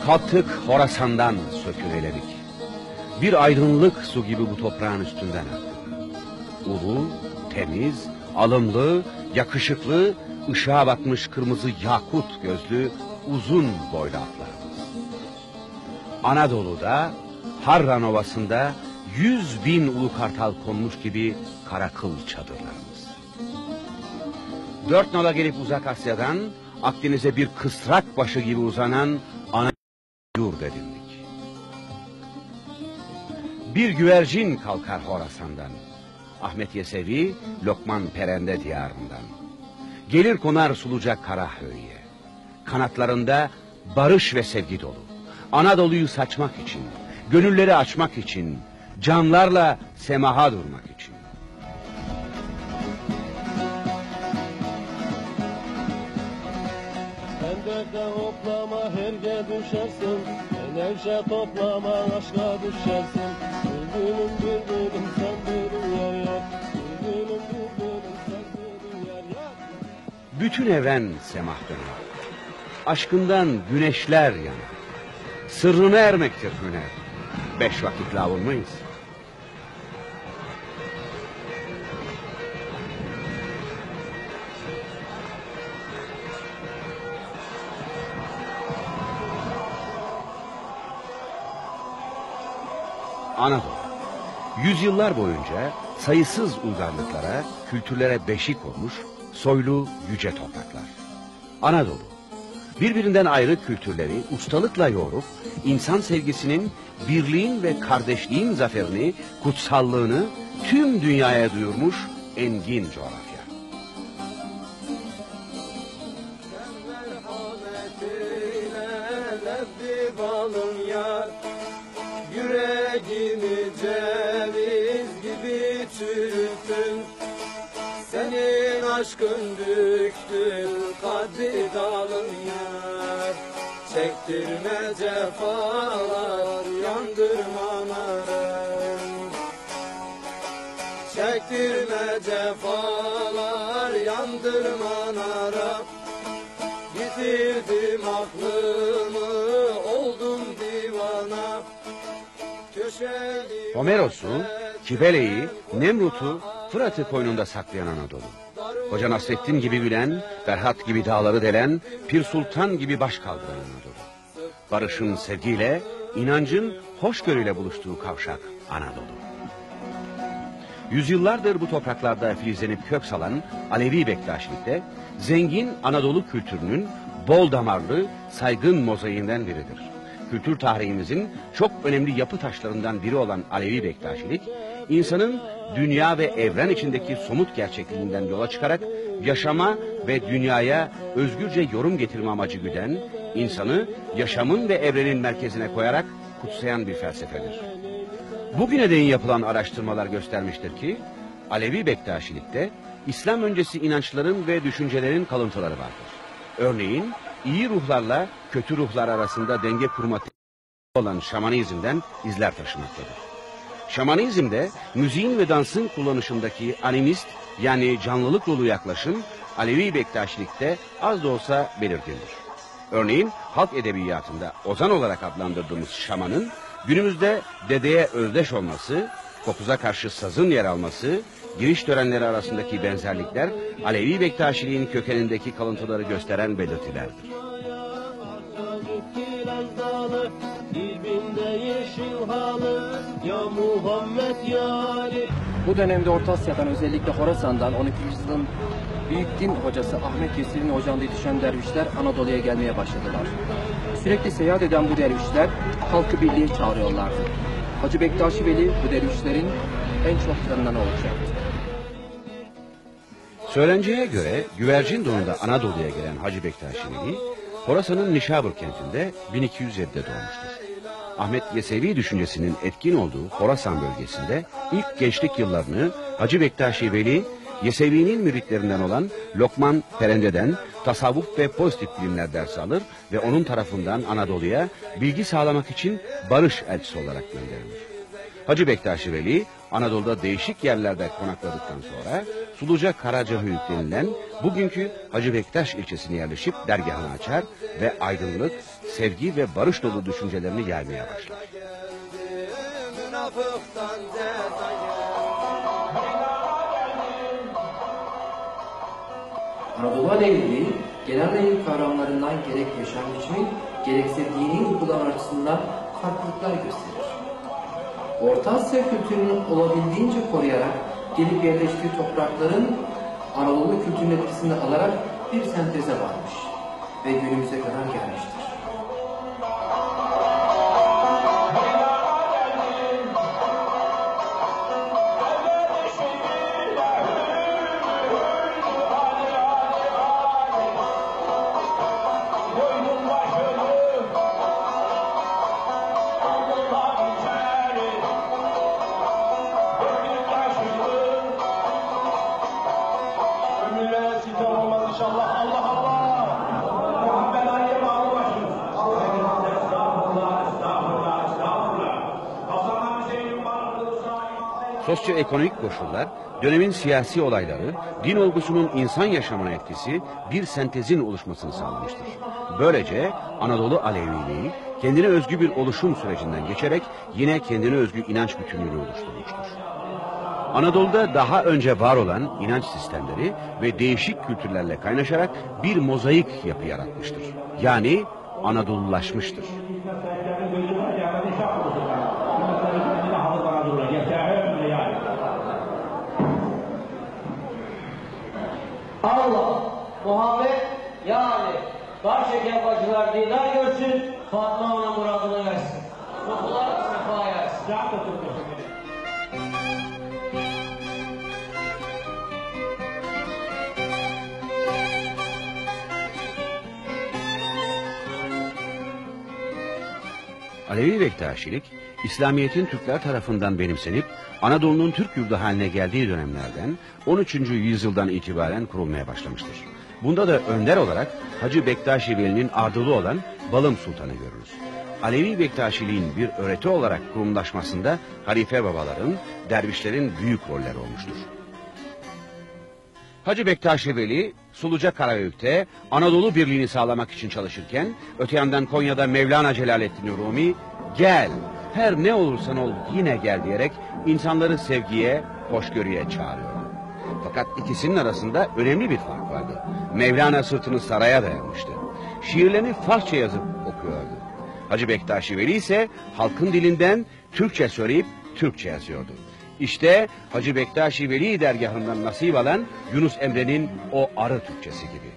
Kalktık Horasan'dan söküreledik. Bir aydınlık su gibi bu toprağın üstünden aktık. Ulu, temiz, alımlı, yakışıklı, ışığa batmış kırmızı yakut gözlü, uzun boylu atlarımız. Anadolu'da, Harran Ovası'nda 100.000 ulu kartal konmuş gibi karakıl çadırlarımız. Dört nala gelip uzak Asya'dan, Akdeniz'e bir kısrak başı gibi uzanan yurt edindik. Bir güvercin kalkar Horasan'dan, Ahmet Yesevi, Lokman Perende diyarından. Gelir konar suluca Karahöy'ye. Kanatlarında barış ve sevgi dolu. Anadolu'yu saçmak için, gönülleri açmak için, canlarla semaha durmak için. Derde hoplama herge düşersin, Nevşe toplama aşka düşersin. Bülbülüm bülbülüm sen bülbül yer yer, Bülbülüm bülbülüm sen bülbül yer yer. Bütün evren semah döner. Aşkından güneşler yanar. Sırrına ermektir hüner. 5 vakitle avunmayız. Anadolu, yüzyıllar boyunca sayısız uygarlıklara, kültürlere beşik olmuş soylu yüce topraklar. Anadolu, birbirinden ayrı kültürleri ustalıkla yoğurup, insan sevgisinin, birliğin ve kardeşliğin zaferini, kutsallığını tüm dünyaya duyurmuş engin coğrafya. Yüreğimi ceviz gibi çürüttün, senin aşkın büktün kadri dalın yar. Çektirme cefalar, yandırma narım. Çektirme cefalar, yandırma narım. Yitirdim aklımı, oldum divana. Homeros'u, Kibele'yi, Nemrut'u, Fırat'ı koynunda saklayan Anadolu. Hoca Nasreddin gibi gülen, Ferhat gibi dağları delen, Pir Sultan gibi baş kaldıran Anadolu. Barışın sevgiyle, inancın hoşgörüyle buluştuğu kavşak Anadolu. Yüzyıllardır bu topraklarda filizlenip kök salan Alevi Bektaşilik'te zengin Anadolu kültürünün bol damarlı, saygın mozaiğinden biridir. Kültür tarihimizin çok önemli yapı taşlarından biri olan Alevi Bektaşilik, insanın dünya ve evren içindeki somut gerçekliğinden yola çıkarak yaşama ve dünyaya özgürce yorum getirme amacı güden, insanı yaşamın ve evrenin merkezine koyarak kutsayan bir felsefedir. Bugüne değin yapılan araştırmalar göstermiştir ki, Alevi Bektaşilik'te İslam öncesi inançların ve düşüncelerin kalıntıları vardır. Örneğin, iyi ruhlarla kötü ruhlar arasında denge kurma olan şamanizmden izler taşımaktadır. Şamanizmde müziğin ve dansın kullanışındaki animist yani canlılık dolu yaklaşım Alevi Bektaşilik'te az da olsa belirgindir. Örneğin halk edebiyatında ozan olarak adlandırdığımız şamanın günümüzde dedeye özdeş olması, kopuza karşı sazın yer alması, giriş törenleri arasındaki benzerlikler Alevi Bektaşiliğin kökenindeki kalıntıları gösteren belirtilerdir. Bu dönemde Orta Asya'dan, özellikle Horasan'dan 12. yüzyılın büyük din hocası Ahmet Yesevi'nin hocamlığı düşen dervişler Anadolu'ya gelmeye başladılar. Sürekli seyahat eden bu dervişler halkı birliğe çağırıyorlardı. Hacı Bektaşi Veli bu dervişlerin en çok tanınan olacaktı. Söylenceye göre güvercin donunda Anadolu'ya gelen Hacı Bektaşi Veli, Horasan'ın Nişabur kentinde 1207'de doğmuştur. Ahmet Yesevi düşüncesinin etkin olduğu Horasan bölgesinde ilk gençlik yıllarını Hacı Bektaşi Veli, Yesevi'nin müritlerinden olan Lokman Perende'den tasavvuf ve pozitif bilimler dersi alır ve onun tarafından Anadolu'ya bilgi sağlamak için barış elçisi olarak gönderilir. Hacı Bektaşi Veli, Anadolu'da değişik yerlerde konakladıktan sonra Suluca Karacahöyük denilen bugünkü Hacı Bektaş ilçesine yerleşip dergahını açar ve aydınlık, sevgi ve barış dolu düşüncelerini yaymaya başlar. Anadolu Aleviliği, genel Alevi kavramlarından gerek yaşam biçimi, gerekse dini uygular açısından farklılıklar gösterir. Orta Asya kültürünü olabildiğince koruyarak gelip yerleştiği toprakların Anadolu kültürünün etkisini alarak bir senteze varmış ve günümüze kadar gelmiştir. Sosyoekonomik koşullar, dönemin siyasi olayları, din olgusunun insan yaşamına etkisi bir sentezin oluşmasını sağlamıştır. Böylece Anadolu Aleviliği kendine özgü bir oluşum sürecinden geçerek yine kendine özgü inanç bütünlüğünü oluşturmuştur. Anadolu'da daha önce var olan inanç sistemleri ve değişik kültürlerle kaynaşarak bir mozaik yapı yaratmıştır. Yani Anadolulaşmıştır. Allah, Muhammed yani karşıdaki bacılar didar görsün, Fatma ona muradını versin. Mutlular sefa yersin. Alevi Bektaşilik, İslamiyet'in Türkler tarafından benimsenip Anadolu'nun Türk yurdu haline geldiği dönemlerden 13. yüzyıldan itibaren kurulmaya başlamıştır. Bunda da önder olarak Hacı Bektaşi Veli'nin ardılı olan Balım Sultan'ı görürüz. Alevi Bektaşiliğin bir öğreti olarak kurumlaşmasında halife babaların, dervişlerin büyük rolleri olmuştur. Hacı Bektaşi Veli, Suluca Karahöyük'te Anadolu birliğini sağlamak için çalışırken, öte yandan Konya'da Mevlana Celaleddin Rumi, gel, her ne olursan ol yine gel diyerek insanları sevgiye, hoşgörüye çağırıyor. Fakat ikisinin arasında önemli bir fark vardı. Mevlana sırtını saraya dayanmıştı. Şiirlerini Farsça yazıp okuyordu. Hacı Bektaşi Veli ise halkın dilinden Türkçe söyleyip Türkçe yazıyordu. İşte Hacı Bektaşi Veli dergahından nasip alan Yunus Emre'nin o arı Türkçesi gibi.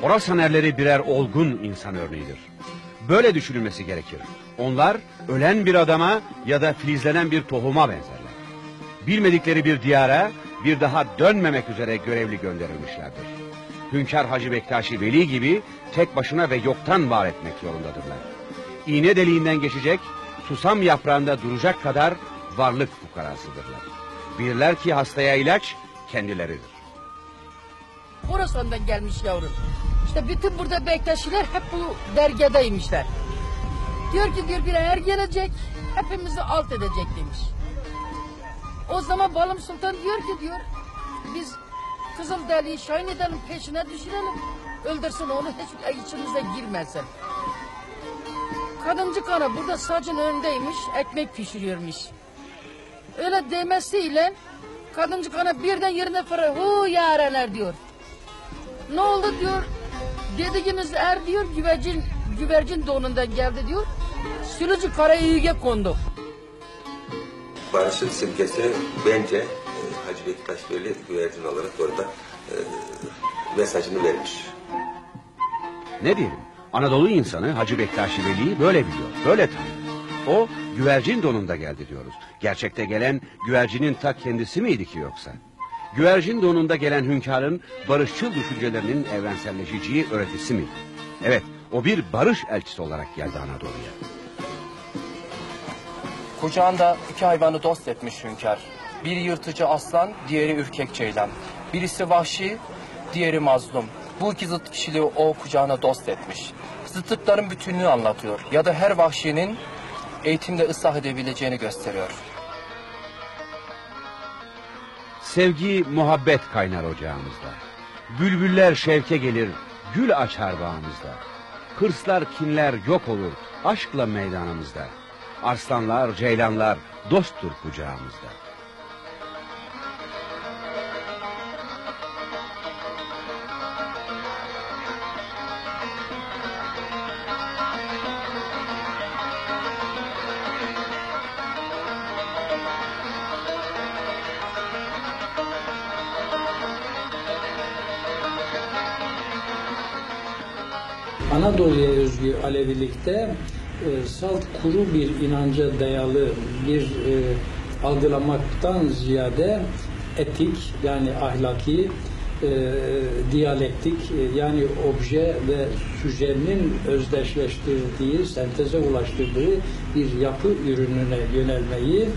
Horasan erleri birer olgun insan örneğidir. Böyle düşünülmesi gerekir. Onlar ölen bir adama ya da filizlenen bir tohuma benzerler. Bilmedikleri bir diyara bir daha dönmemek üzere görevli gönderilmişlerdir. Hünkâr Hacı Bektaşi Veli gibi tek başına ve yoktan var etmek zorundadırlar. İğne deliğinden geçecek, susam yaprağında duracak kadar varlık fukarasıdırlar. Bilirler ki hastaya ilaç kendileridir. Horasan'dan gelmiş yavrum. İşte bütün burada Bektaşiler hep bu dergedeymişler. Diyor ki bir er gelecek, hepimizi alt edecek demiş. O zaman Balım Sultan diyor biz Kızılderili'yi şahin edelim, peşine düşürelim. Öldürsün onu, hiç içimize girmesin. Kadıncık ana burada sacın önündeymiş, ekmek pişiriyormuş. Öyle demesiyle kadıncık ana birden yerine fırlıyor. Hu yarenler diyor. Ne oldu diyor. Dediğimiz er diyor güvercin donundan geldi diyor. Sülücü Karahöyük'e kondu. Barış'ın simgesi bence Hacı Bektaş Veli güvercin olarak orada mesajını vermiş. Ne diyelim? Anadolu insanı Hacı Bektaşi Veli'yi böyle biliyor, böyle tanıyor. O güvercin donunda geldi diyoruz. Gerçekte gelen güvercinin ta kendisi miydi ki yoksa? Güvercin donunda gelen hünkârın barışçıl düşüncelerinin evrenselleşeceği öğretisi mi? Evet, o bir barış elçisi olarak geldi Anadolu'ya. Kucağında iki hayvanı dost etmiş hünkâr. Biri yırtıcı aslan, diğeri ürkek ceylan. Birisi vahşi, diğeri mazlum. Bu iki zıt kişiliği o kucağına dost etmiş. Zıtlıkların bütünlüğü anlatıyor ya da her vahşinin eğitimde ıslah edebileceğini gösteriyor. Sevgi, muhabbet kaynar ocağımızda. Bülbüller şevke gelir, gül açar bağımızda. Hırslar, kinler yok olur aşkla meydanımızda. Arslanlar, ceylanlar dosttur kucağımızda. Anadolu'ya özgü Alevilikte salt kuru bir inanca dayalı bir algılamaktan ziyade etik yani ahlaki, diyalektik yani obje ve süjenin özdeşleştirdiği, senteze ulaştırdığı bir yapı ürününe yönelmeyi,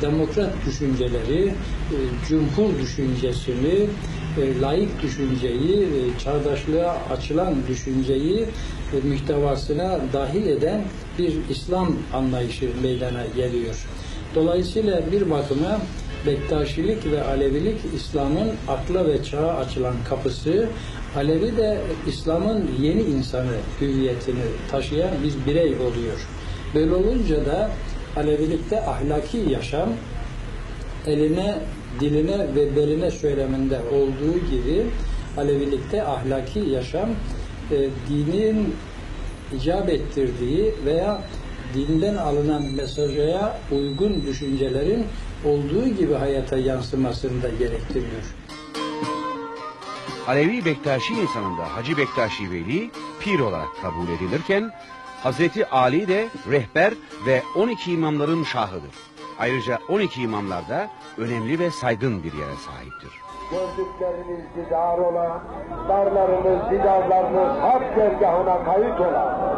demokrat düşünceleri, cumhur düşüncesini, laik düşünceyi, çağdaşlığa açılan düşünceyi muhtevasına dahil eden bir İslam anlayışı meydana geliyor. Dolayısıyla bir bakıma Bektaşilik ve Alevilik İslam'ın akla ve çağa açılan kapısı, Alevi de İslam'ın yeni insanı hüviyetini taşıyan bir birey oluyor. Böyle olunca da Alevilikte ahlaki yaşam eline, diline ve beline söyleminde olduğu gibi Alevilikte ahlaki yaşam dinin icap ettirdiği veya dinden alınan mesaja uygun düşüncelerin olduğu gibi hayata yansımasını da gerektiriyor. Alevi Bektaşi insanında Hacı Bektaşi Veli pir olarak kabul edilirken Hazreti Ali de rehber ve 12 imamların şahıdır. Ayrıca 12 imamlar da önemli ve saygın bir yere sahiptir. Gördükleriniz didar ola, darlarınız, didarlarınız hak dergahına kayıt ola.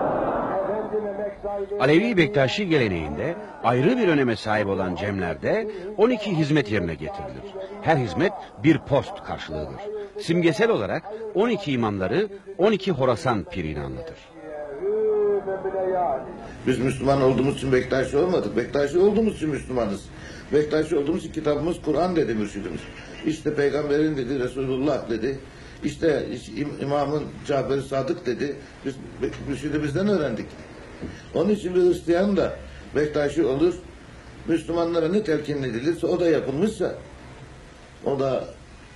Alevi Bektaşi geleneğinde ayrı bir öneme sahip olan cemlerde 12 hizmet yerine getirilir. Her hizmet bir post karşılığıdır. Simgesel olarak 12 imamları 12 Horasan pirini anlatır. Biz Müslüman olduğumuz için Bektaşi olmadık. Bektaşi olduğumuz için Müslümanız. Bektaşi olduğumuz için kitabımız Kur'an dedi mürşidimiz. İşte peygamberin dedi, Resulullah dedi. İşte imamın Cafer-i Sadık dedi. Biz mürşidimizden öğrendik. Onun için bir Hristiyan da Bektaşi olur. Müslümanlara ne telkin edilirse o da yapılmışsa o da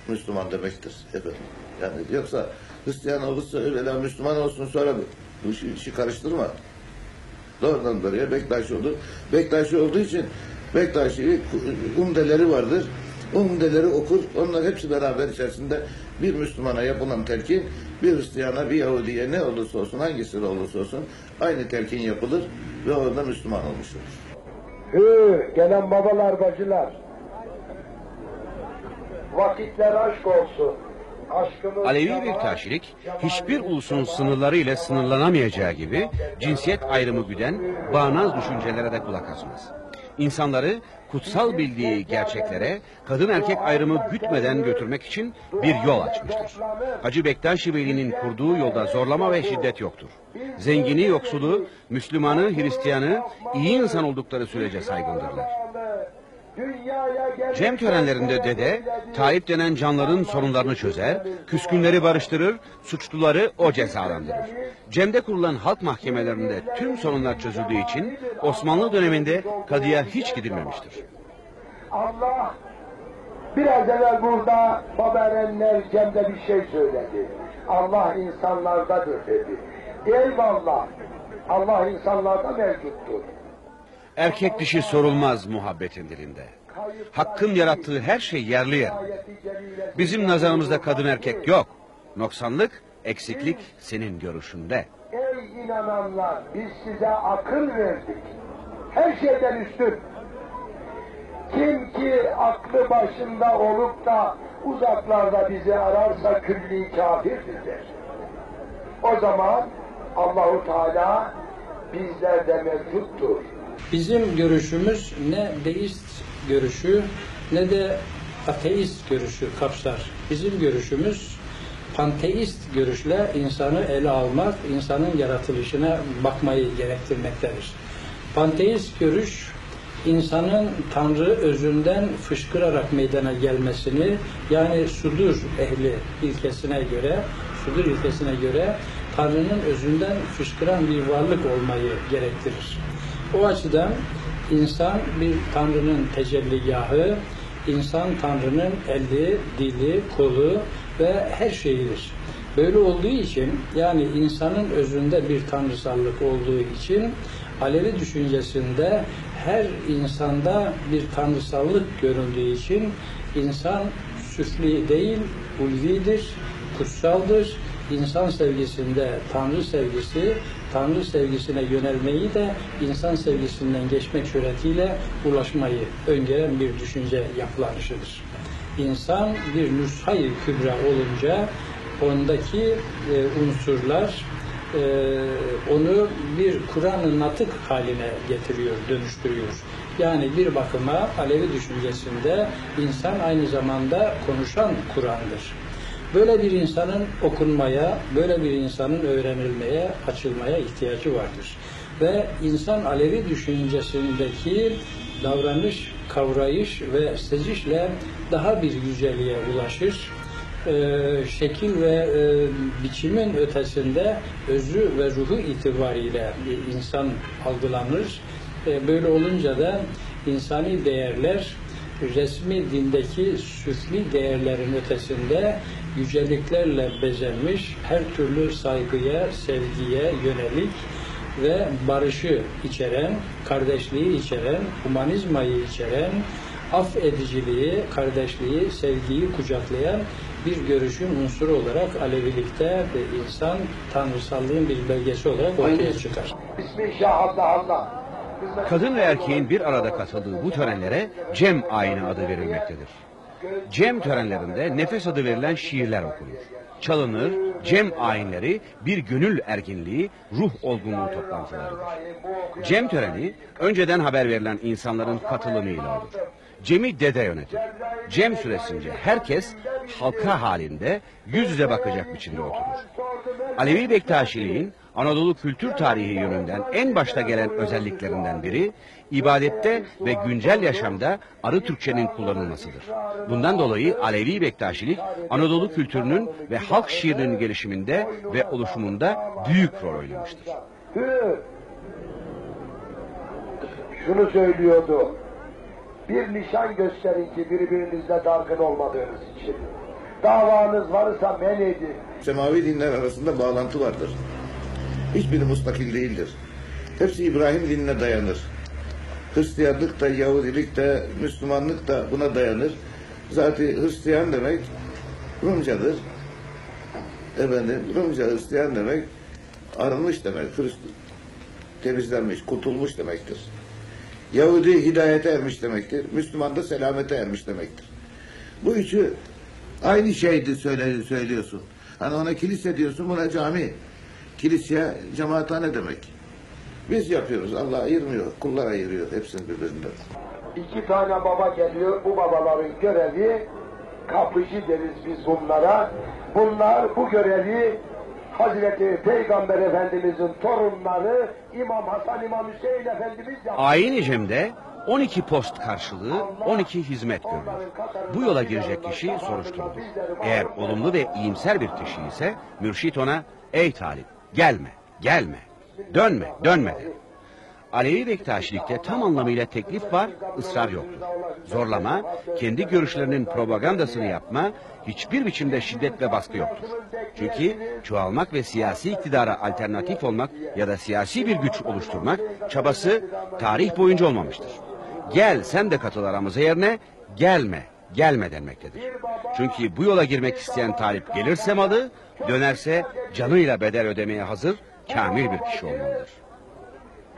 Müslüman demektir efendim. Yani yoksa Hristiyan olursa öyle Müslüman olsun sonra bu işi karıştırma. Doğrudan doğruya Bektaşi olur. Bektaşi olduğu için Bektaşi umdeleri vardır. Umdeleri okur. Onlar hepsi beraber içerisinde bir Müslümana yapılan telkin, bir Hristiyana, bir Yahudiye ne olursa olsun, hangisi olursa olsun aynı telkin yapılır ve orada Müslüman olmuş olur. Gelen babalar, bacılar, vakitler aşk olsun. Alevi Bektaşilik hiçbir ulusun sınırları ile sınırlanamayacağı gibi cinsiyet ayrımı güden bağnaz düşüncelere de kulak asmaz. İnsanları kutsal bildiği gerçeklere kadın erkek ayrımı gütmeden götürmek için bir yol açmıştır. Hacı Bektaşi Veli'nin kurduğu yolda zorlama ve şiddet yoktur. Zengini, yoksulu, Müslümanı, Hristiyanı iyi insan oldukları sürece saygındırlar. Cem törenlerinde dede, Tayyip denen canların sorunlarını çözer, küskünleri barıştırır, suçluları o cezalandırır. Cem'de kurulan halk mahkemelerinde tüm sorunlar çözüldüğü için Osmanlı döneminde kadıya hiç gidilmemiştir. Allah biraz evvel burada Baba Erenler Cem'de bir şey söyledi. Allah insanlardadır dedi. Eyvallah, Allah insanlarda mevcuttur. Erkek dişi sorulmaz muhabbetin dilinde. Hakkın yarattığı her şey yerli yer. Bizim nazarımızda kadın erkek yok. Noksanlık, eksiklik senin görüşünde. Ey inananlar, biz size akıl verdik. Her şeyden üstün. Kim ki aklı başında olup da uzaklarda bizi ararsa külli kafirdir der. O zaman Allahu Teala bizlerde mevcuttur. Bizim görüşümüz ne deist görüşü ne de ateist görüşü kapsar. Bizim görüşümüz panteist görüşle insanı ele almak, insanın yaratılışına bakmayı gerektirmektedir. Panteist görüş, insanın Tanrı özünden fışkırarak meydana gelmesini, yani sudur ehli ilkesine göre Tanrı'nın özünden fışkıran bir varlık olmayı gerektirir. O açıdan insan bir Tanrı'nın tecelligahı, insan Tanrı'nın eli, dili, kolu ve her şeyidir. Böyle olduğu için, yani insanın özünde bir tanrısallık olduğu için Alevi düşüncesinde her insanda bir tanrısallık görüldüğü için insan süfli değil, ulvidir, kutsaldır. İnsan sevgisinde Tanrı sevgisine yönelmeyi de insan sevgisinden geçmek suretiyle ulaşmayı öngören bir düşünce yapılanışıdır. İnsan bir nüshayı kübra olunca ondaki unsurlar onu bir Kur'an-ı natık haline getiriyor, dönüştürüyor. Yani bir bakıma Alevi düşüncesinde insan aynı zamanda konuşan Kur'an'dır. Böyle bir insanın okunmaya, böyle bir insanın öğrenilmeye, açılmaya ihtiyacı vardır. Ve insan Alevi düşüncesindeki davranış, kavrayış ve sezişle daha bir yüceliğe ulaşır. Şekil ve biçimin ötesinde özü ve ruhu itibariyle insan algılanır. Böyle olunca da insani değerler resmi dindeki süfli değerlerin ötesinde yüceliklerle bezenmiş, her türlü saygıya, sevgiye yönelik ve barışı içeren, kardeşliği içeren, humanizmayı içeren, affediciliği, kardeşliği, sevgiyi kucaklayan bir görüşün unsuru olarak Alevilikte insan tanrısallığın bir belgesi olarak ortaya çıkar. Bismillahirrahmanirrahim. Kadın ve erkeğin bir arada katıldığı bu törenlere Cem ayini adı verilmektedir. Cem törenlerinde nefes adı verilen şiirler okunur. Çalınır, Cem ayinleri bir gönül erginliği, ruh olgunluğu toplantılarıdır. Cem töreni önceden haber verilen insanların katılımıyla olur. Cem'i dede yönetir. Cem süresince herkes halka halinde yüz yüze bakacak biçimde oturur. Alevi Bektaşiliğin Anadolu kültür tarihi yönünden en başta gelen özelliklerinden biri, ibadette ve güncel yaşamda arı Türkçenin kullanılmasıdır. Bundan dolayı Alevi Bektaşilik, Anadolu kültürünün ve halk şiirinin gelişiminde ve oluşumunda büyük rol oynamıştır. Şunu söylüyordu, bir nişan gösterin ki birbirinizle dargın olmadığınız için. Davanız varsa men edin. Semavi dinler arasında bağlantı vardır. Hiçbiri mustakil değildir. Hepsi İbrahim dinine dayanır. Hristiyanlık da, Yahudilik de, Müslümanlık da buna dayanır. Zaten Hristiyan demek Rumcadır. Rumca Hristiyan demek arınmış demek. Temizlenmiş, kurtulmuş demektir. Yahudi hidayete ermiş demektir. Müslüman da selamete ermiş demektir. Bu üçü aynı şeydi söylüyorsun. Hani ona kilise diyorsun, buna cami. Kilise, cemaathane demek. Biz yapıyoruz. Allah ayırmıyor. Kullar ayırıyor hepsini birbirinden. İki tane baba geliyor. Bu babaların görevi kapıcı deriz biz bunlara. Bunlar bu görevi Hazreti Peygamber Efendimizin torunları İmam Hasan, İmam Hüseyin Efendimiz yapıyor. Ayin-i Cem'de 12 post karşılığı 12 hizmet görülür. Bu yola girecek kişi soruşturulur. Eğer olumlu ve iyimser bir kişi ise mürşit ona "Ey talip, gelme, gelme, dönme, dönme" der. Alevi Bektaşilikte tam anlamıyla teklif var, ısrar yoktur. Zorlama, kendi görüşlerinin propagandasını yapma, hiçbir biçimde şiddet ve baskı yoktur. Çünkü çoğalmak ve siyasi iktidara alternatif olmak ya da siyasi bir güç oluşturmak çabası tarih boyunca olmamıştır. Gel sen de katıl aramıza yerine gelme, gelme denmektedir. Çünkü bu yola girmek isteyen talip gelirse malı, dönerse canıyla bedel ödemeye hazır, kamil bir kişi olmalıdır.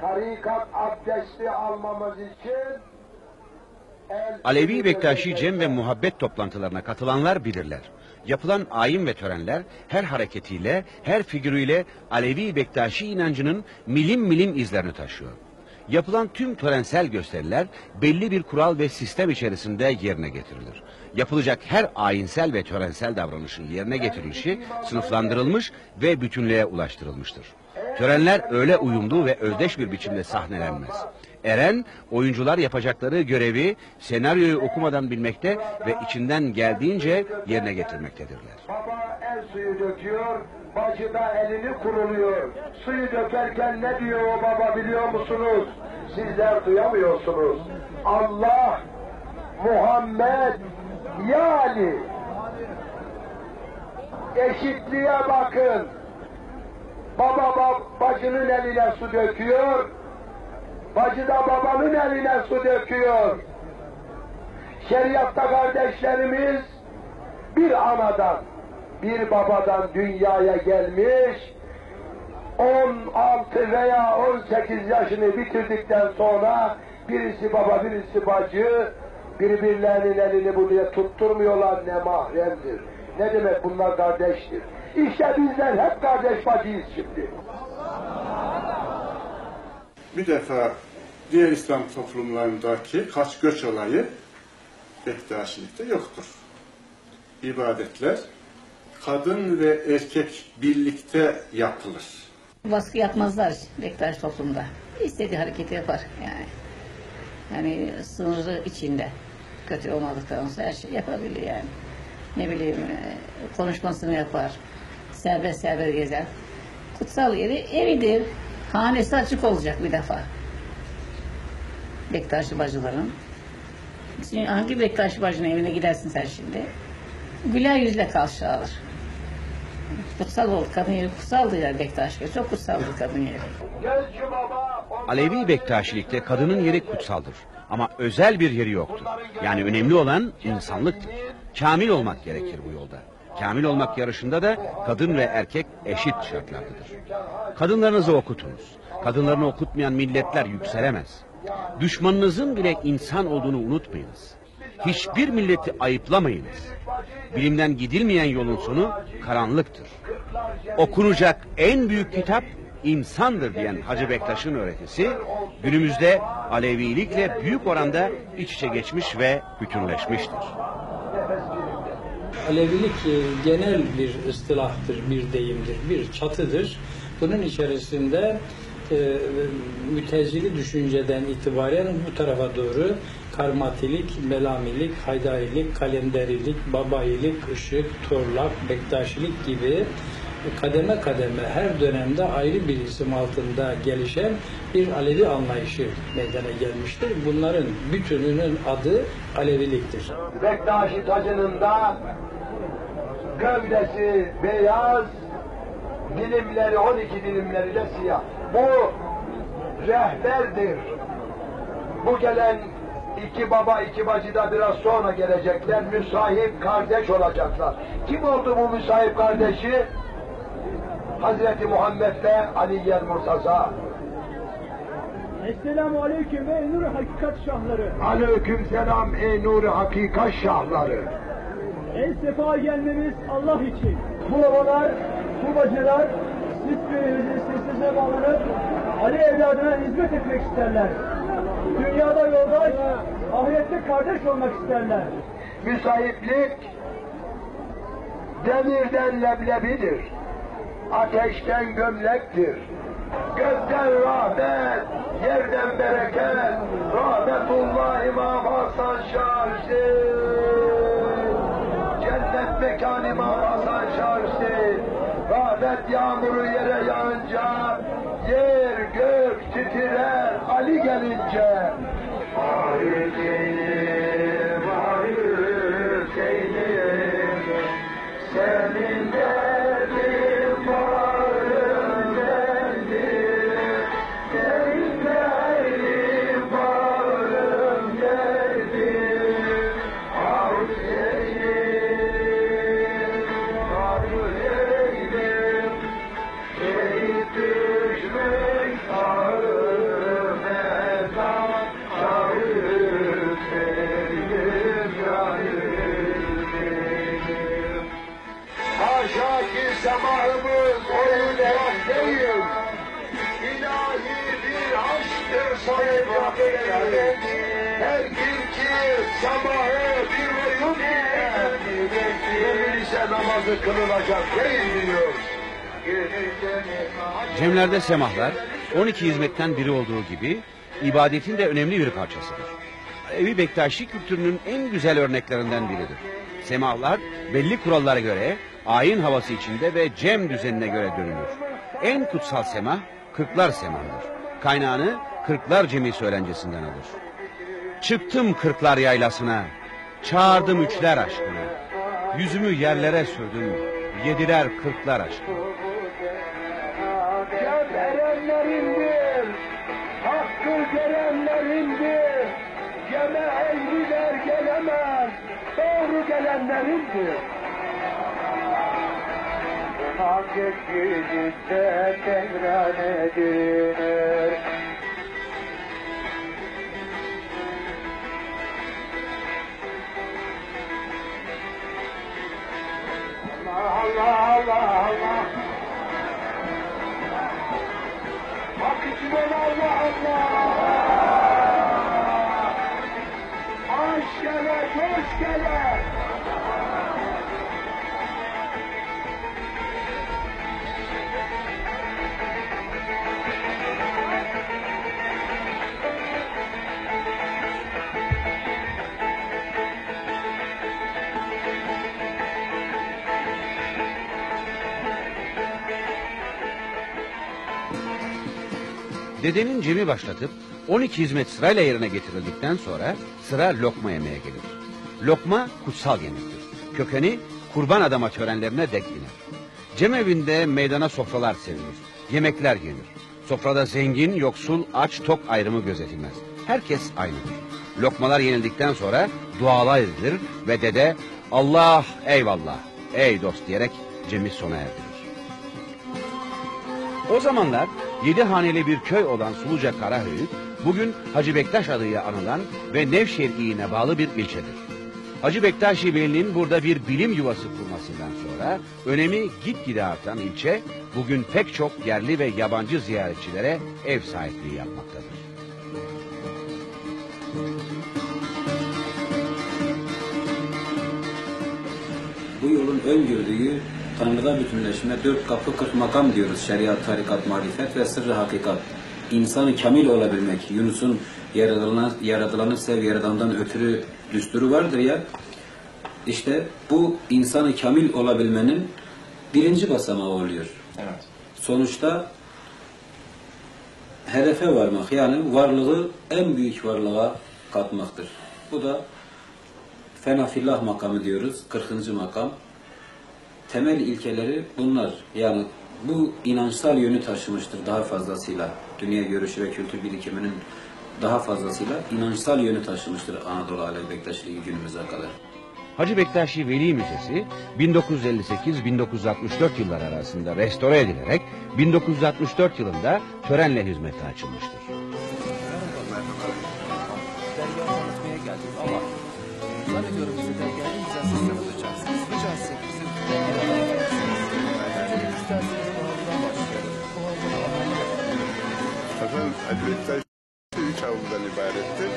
Tarikat abdesti almamız için Alevi Bektaşi cem ve muhabbet toplantılarına katılanlar bilirler. Yapılan ayin ve törenler her hareketiyle, her figürüyle Alevi Bektaşi inancının milim milim izlerini taşıyor. Yapılan tüm törensel gösteriler belli bir kural ve sistem içerisinde yerine getirilir. Yapılacak her ayinsel ve törensel davranışın yerine getirilişi sınıflandırılmış ve bütünlüğe ulaştırılmıştır. Törenler öyle uyumlu ve özdeş bir biçimde sahnelenmez. Eren, oyuncular yapacakları görevi senaryoyu okumadan bilmekte ve içinden geldiğince yerine getirmektedirler. Baba el suyu döküyor, bacı da elini kuruluyor. Suyu dökerken ne diyor o baba biliyor musunuz? Sizler duyamıyorsunuz. Allah, Muhammed, yani eşitliğe bakın. Baba bacının eline su döküyor, bacı da babanın eline su döküyor. Şeriatta kardeşlerimiz bir anadan, bir babadan dünyaya gelmiş, 16 veya 18 yaşını bitirdikten sonra birisi baba, birisi bacı, birbirlerinin elini buraya tutturmuyorlar, ne mahremdir. Ne demek bunlar kardeştir. İşte bizler hep kardeş bacıyız şimdi. Bir defa diğer İslam toplumlarındaki kaç göç olayı Bektaşilikte yoktur. İbadetler kadın ve erkek birlikte yapılır. Baskı yapmazlar Bektaş toplumda. İstediği hareketi yapar yani. Yani sınırı içinde. Kötü olmadıktan sonra her şey yapabilir yani. Ne bileyim konuşmasını yapar. Serbest gezer. Kutsal yeri evidir. Hanesi açık olacak bir defa. Bektaşi bacıların. Şimdi hangi Bektaşi bacının evine gidersin sen şimdi? Güler yüzle karşılanır. Kutsal oldu. Kadın yeri kutsaldı ya Bektaşi. Çok kutsaldı kadın yeri. Alevi Bektaşilikte kadının yeri kutsaldır. Ama özel bir yeri yoktur. Yani önemli olan insanlıktır. Kamil olmak gerekir bu yolda. Kamil olmak yarışında da kadın ve erkek eşit şartlardadır. Kadınlarınızı okutunuz. Kadınlarını okutmayan milletler yükselemez. Düşmanınızın bile insan olduğunu unutmayınız. Hiçbir milleti ayıplamayınız. Bilimden gidilmeyen yolun sonu karanlıktır. Okunacak en büyük kitap insandır diyen Hacı Bektaş'ın öğretisi günümüzde Alevilikle büyük oranda iç içe geçmiş ve bütünleşmiştir. Alevilik genel bir istilahtır, bir deyimdir, bir çatıdır. Bunun içerisinde mütezili düşünceden itibaren bu tarafa doğru karmatilik, melamilik, haydarilik, kalenderilik, babailik, ışık, torlak, bektaşilik gibi kademe kademe her dönemde ayrı bir isim altında gelişen bir Alevi anlayışı meydana gelmiştir. Bunların bütününün adı Aleviliktir. Bektaşi tacının da gövdesi beyaz, dilimleri 12 dilimleri de siyah. Bu rehberdir. Bu gelen iki baba iki bacı da biraz sonra gelecekler. Müsahip kardeş olacaklar. Kim oldu bu müsahip kardeşi? Hazreti Muhammed ve Aliye Murtaza. Esselamu aleyküm ey nur hakikat şahları. Aleyküm selam ey nur hakikat şahları. En sefa gelmemiz Allah için. Bu babalar, bu bacılar size bağlanıp Ali evladına hizmet etmek isterler. Dünyada yoldaş, ahirette kardeş olmak isterler. Müsahiplik demirden leblebidir. Ateşten gömlektir. Gökten rahmet, yerden bereket, rahmetullah İmam Hasan Şah. Cennet mekan İmam Hasan Şah. Rahmet yağmuru yere yağınca, yer gök titrer Ali gelince. Ali Hüseyin'im, Ali Hüseyin'im, senin derdin bağrım derdim, senin derdin bağrım derdim, Ah Hüseyin, Ah Hüseyin'im, şehit düşmüş sağır mezar, Şah Hüseyin. Haşa ki semahımız oyun erak değil. İlahi bir aşktır sayın. Her kim ki semahı bir oyun dinler. Yemin ise namazı kılınacak değil diyor. Cemlerde semahlar 12 hizmetten biri olduğu gibi ibadetin de önemli bir parçasıdır. Alevi Bektaşi kültürünün en güzel örneklerinden biridir. Semahlar belli kurallara göre ayin havası içinde ve cem düzenine göre dönülür. En kutsal semah Kırklar semahıdır. Kaynağını Kırklar Cemi söylencesinden alır. Çıktım Kırklar yaylasına, çağırdım üçler aşkına. Yüzümü yerlere sürdüm, yediler Kırklar aşkına. Cem erenlerindir, hakkı görenlerindir. Ceme eğriler gelemez, doğru gelenlerindir. Hak ettiğinizde tekrar edilir. Allah Allah Allah. Hak için Allah Allah. Aş gele, coş gele. Dedenin cemi başlatıp 12 hizmet sırayla yerine getirildikten sonra sıra lokma yemeye gelir. Lokma kutsal yemektir. Kökeni kurban adama törenlerine dek iner. Cemevinde meydana sofralar serilir. Yemekler yenir. Sofrada zengin, yoksul, aç, tok ayrımı gözetilmez. Herkes aynıdır. Lokmalar yenildikten sonra dualar edilir ve dede Allah eyvallah, ey dost diyerek cemi sona erdirir. O zamanlar 7 haneli bir köy olan Suluca Karahöyük, bugün Hacı Bektaş adıyla anılan ve Nevşehir iline bağlı bir ilçedir. Hacı Bektaşi Veli'nin burada bir bilim yuvası kurmasından sonra önemi gitgide artan ilçe, bugün pek çok yerli ve yabancı ziyaretçilere ev sahipliği yapmaktadır. Bu yolun öngördüğü Tanrı'da bütünleşme, 4 kapı 40 makam diyoruz. Şeriat, tarikat, marifet ve sırrı hakikat. İnsanı kamil olabilmek. Yunus'un yaradılanı sev yaradandan ötürü düsturu vardır ya. İşte bu insanı kamil olabilmenin birinci basamağı oluyor. Evet. Sonuçta hedefe varmak, yani varlığı en büyük varlığa katmaktır. Bu da fenafillah makamı diyoruz. 40. makam. Temel ilkeleri bunlar. Yani bu inançsal yönü taşımıştır daha fazlasıyla. Dünya görüşü ve kültür birikiminin daha fazlasıyla inançsal yönü taşımıştır Anadolu Alevi Bektaşiliği günümüze kadar. Hacı Bektaşi Veli Müzesi 1958-1964 yılları arasında restore edilerek 1964 yılında törenle hizmete açılmıştır. Dergahı tanıtmaya geldik ama zannediyorum bize dergahın güzel sesler alacaksınız. Rica etsek bizim Efendim, Hacı Bektaş 3 avludan ibarettir.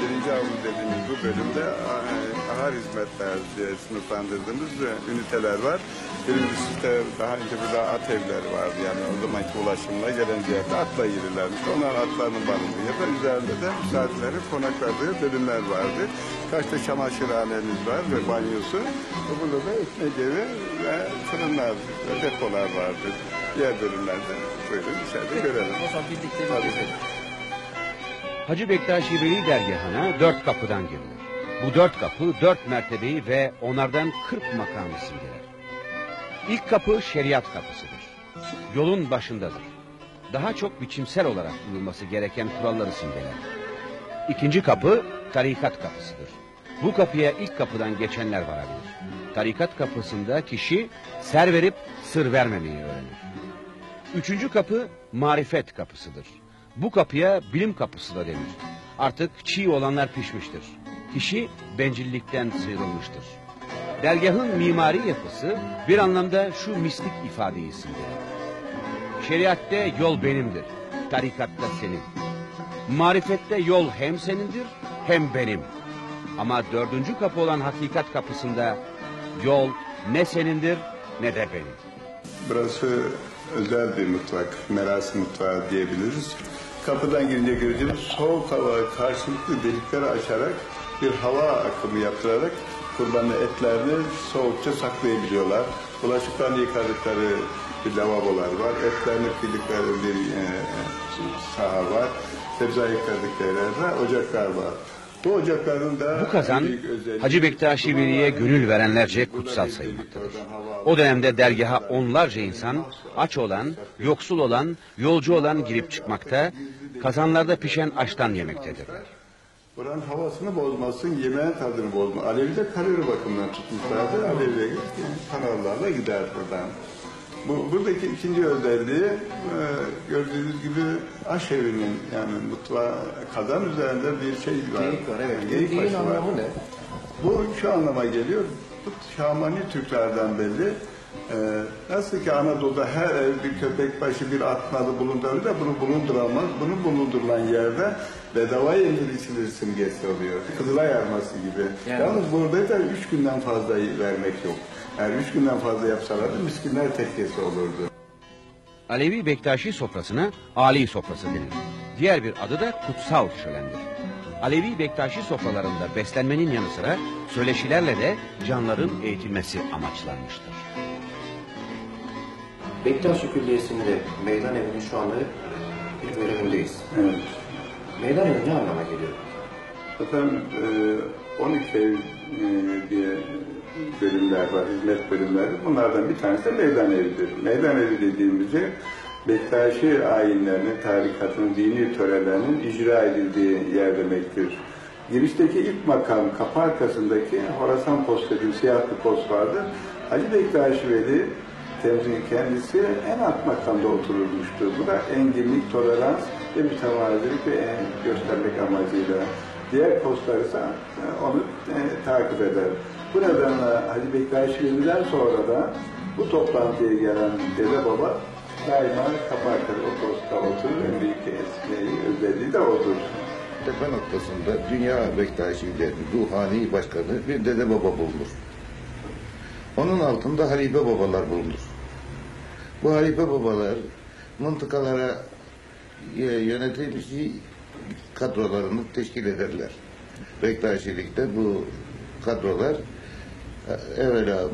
Birinci avlu dediğimiz bu bölümde ahar hizmetler diye sınıflandırdığımız üniteler var. Birincisi de daha önce burada at evleri vardı. Yani o zamanki ulaşımla gelen ziyade atla yürürlermiş. Onlar atlarının barındığı ya da üzerinde de misafirlerin konakladığı bölümler vardı. Kaç da çamaşırhanemiz var ve banyosu. Burada da ekmek evi ve fırınlar ve depolar vardı. Diğer bölümlerde buyurun içeride görelim. O zaman birlikte bir Hacı Bektaşi Veli dergahına 4 kapıdan girilir. Bu 4 kapı 4 mertebeyi ve onlardan 40 makamı simgeler. İlk kapı şeriat kapısıdır. Yolun başındadır. Daha çok biçimsel olarak uyulması gereken kuralları simgeler. İkinci kapı tarikat kapısıdır. Bu kapıya ilk kapıdan geçenler varabilir. Tarikat kapısında kişi ser verip sır vermemeyi öğrenir. Üçüncü kapı marifet kapısıdır. Bu kapıya bilim kapısı da denir. Artık çiğ olanlar pişmiştir. Kişi bencillikten sıyrılmıştır. Dergahın mimari yapısı bir anlamda şu mistik ifadeyi simgeler. Şeriatte yol benimdir, tarikatta senin. Marifette yol hem senindir hem benim. Ama dördüncü kapı olan hakikat kapısında yol ne senindir ne de benim. Burası özel bir mutfak, merasim mutfağı diyebiliriz. Kapıdan girince göreceğimiz soğuk hava karşılıklı delikleri açarak bir hava akımı yaptırarak kurbanın etlerini soğukça saklayabiliyorlar. Bulaşıklarını yıkadıkları bir lavabolar var. Etlerini kıydıkları bir saha var. Sebze yıkadıkları yerler, ocaklar var. Bu ocakların da bu kazan Hacı Bektaşi Veli'ye gönül verenlerce kutsal sayılmaktadır. O dönemde dergaha onlarca insan aç olan, yoksul olan, yolcu olan girip çıkmakta, kazanlarda pişen aştan yemektedirler. Buranın havasını bozmasın, yemeğin tadını bozma. Alevi de kalori bakımından tutmuşlardı. Alevi de kanallarla gider buradan. Buradaki ikinci özelliği gördüğünüz gibi aşevinin yani mutfağı kazan üzerinde bir şey var. Geyik var, evet. Geyik başı var. Anlamı ne? Bu şu anlama geliyor. Bu Şamani Türklerden belli. Nasıl ki Anadolu'da her ev bir köpek başı bir at nalı bulundurur da bunu bulunduramaz. Bunu bulundurulan yerde bedava yenilisilir simgesi oluyor. Kızılay arması gibi. Yani. Yalnız burada da 3 günden fazla vermek yok. Eğer 3 günden fazla yapsalardı miskinler tekkesi olurdu. Alevi Bektaşi sofrasına Ali sofrası denir. Diğer bir adı da kutsal şölendir. Alevi Bektaşi sofralarında beslenmenin yanı sıra söyleşilerle de canların eğitilmesi amaçlanmıştır. Bektaşi Külliyesi'nde meydan evinin şu anda bir bölümündeyiz. Evet. Meydan evi ne anlama geliyor? Efendim 12 ev diye bölümler var, hizmet bölümleri. Bunlardan bir tanesi de meydan evidir. Meydan evi dediğimizde Bektaşi ayinlerinin, tarikatın, dini törelerinin icra edildiği yer demektir. Girişteki ilk makam, kapı arkasındaki Horasan postu gibi siyah bir post vardır. Hacı Bektaşi Veli temsilin kendisi en alt makamda oturulmuştur. Bu da enginlik, tolerans ve mütevazilik ve göstermek amacıyla. Diğer postlar ise onu takip eder. Bu nedenle Hacı Bektaşi Veli'den sonra da bu toplantıya gelen Dede Baba daima kapı arkada o postta oturur. En büyük özelliği de odur. Tepe noktasında Dünya Bektaşi'nin ruhani başkanı bir Dede Baba bulunur. Onun altında halife babalar bulunur. Bu halife babalar mıntıkalara yönetici kadrolarını teşkil ederler. Bektaşilikte bu kadrolar evvela